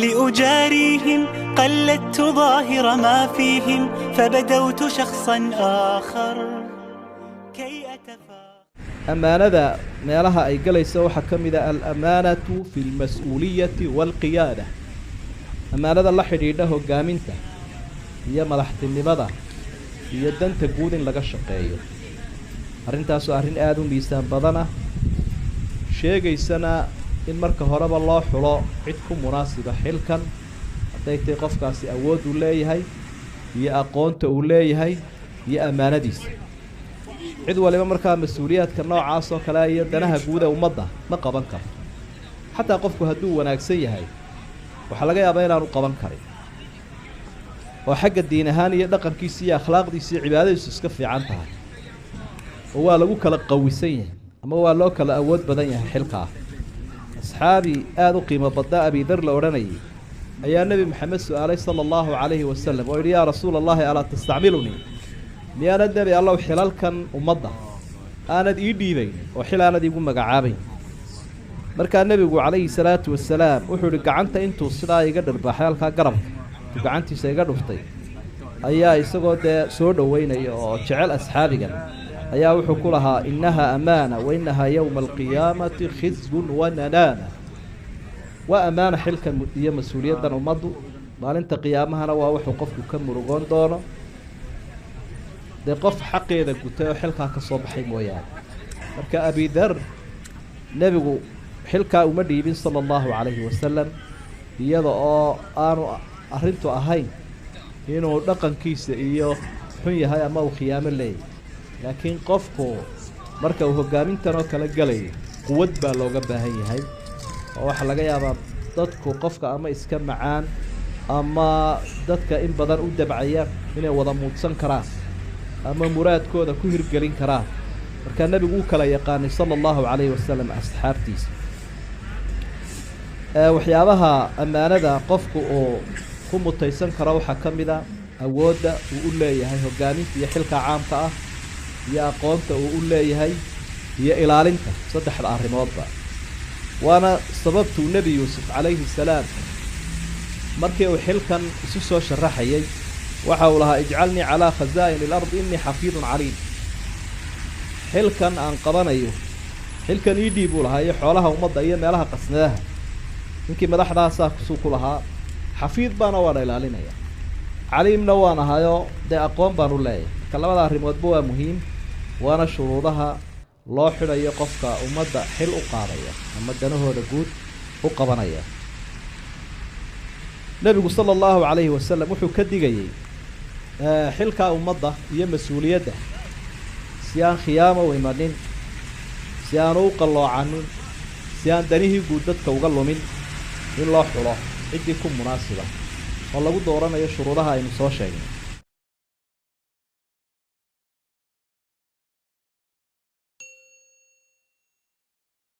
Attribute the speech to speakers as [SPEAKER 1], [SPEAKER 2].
[SPEAKER 1] لأجاريهم قلدت ظاهر ما فيهم فبدوت شخصا آخر كي أتفاخر.
[SPEAKER 2] أمانة meelaha ay galayso waxa kamida al-amaanatu fi al-mas'uuliyati wal-qiyaada amaanada la xidhiidha hogaaminta iyo madaxtinimada iyo danta guud in laga shaqeeyo arrintaas oo arrin aad u miisaan badan ah sheegaysana in marka horeba loo xulo cid ku munaasiba xilkan haday tay qofkaasi awood u leeyahay iyo aqoonta uu leeyahay iyo amaanadiisa cid waliba markaa mas'uuliyaadka noocaas oo kale iyo danaha guud ee ummadda ma qaban karo xataa qofku hadduu wanaagsan yahay waxa laga yaabaa inaanu qaban karin oo xagga diin ahaan iyo dhaqankiisa iyo akhlaaqdiisa iyo cibaadadiisu iska fiican tahay oo waa lagu kala qawisan yahay ama waa loo kala awood badan yahay xilkaa asxaabi aad u qiimo badnaa Abi Dhar la odhanayay ayaa Nabi Maxamed su'aalay sallallahu alayhi wa sallam oo yidhi yaa rasuulallahi alaa tastacmiluni miyaanad nabi allow xilalkan ummadda aanad ii dhiibayn oo xil aanad iigu magacaabayn markaa nebigu calayhi salaatu wasalaam wuxuu yidhi gacanta intuu sidaa iga dharbaaxay halkaa garabka intuu gacantiisa iga dhuftay ayaa isagoo dee soo dhoweynaya oo jecel asxaabigan ayaa wuxuu ku lahaa innaha amaana wa innahaa yowma alqiyaamati khizyun wa nanaana waa amaana xilkan iyo mas-uuliyaddan ummaddu maalinta qiyaamahana waa wuxuu qofku ka murugoon doono dee qof xaqeeda gutay oo xilkaa ka soo baxay mooyaane marka Abi Dhar nebigu xilkaa uma dhiibin sala allahu calayhi wasalam iyada oo aanu arrintu ahayn inuu dhaqankiisa iyo xun yahay ama uu khiyaamo leeyahay laakiin qofku marka uu hogaamintan oo kala galayo quwad baa looga baahan yahay oo waxaa laga yaabaa dadku qofka ama iska macaan ama dadka in badan u dabcaya inay wada muudsan karaan ama muraadkooda ku hirgelin karaan marka nabigu uu kala yaqaanay sallallahu alayhi wasallam asxaabtiisa waxyaabaha amaanada qofku oo ku mutaysan karo waxa kamida awooda uu u leeyahay hogaaminta iyo xilka caamka ah iyo aqoonta uu u leeyahay iyo ilaalinta saddexda arrimoodba waana sababtu nabi Yuusuf alayhi salaam markii uu xilkan isu soo sharaxayay waxa uu lahaa ijcalni ala khazaa'in al-ard inni xafiidun caliim xilkan aan qabanayo xilkan ii dhiib uu lahaa iyo xoolaha ummadda iyo meelaha qasnadaha ninkii madaxdaasa ku lahaa xafiid baana waa ilaalinaya caliimna waan ahayo dee aqoon baan u leeyahay ka labada arrimoodba waa muhiim waana shuruudaha loo xidhayo qofka ummadda xil u qaadaya ama danahooda guud u qabanaya nabigu sallallahu alayhi wasallam wuxuu ka digayay xilka ummadda iyo mas'uuliyadda si aan khiyaamo u imanin si aan u qaloocanin si aan danihii guud dadka uga lumin in loo xulo cidii ku munaasiba oo lagu dooranayo shuruudaha aynu soo sheegnay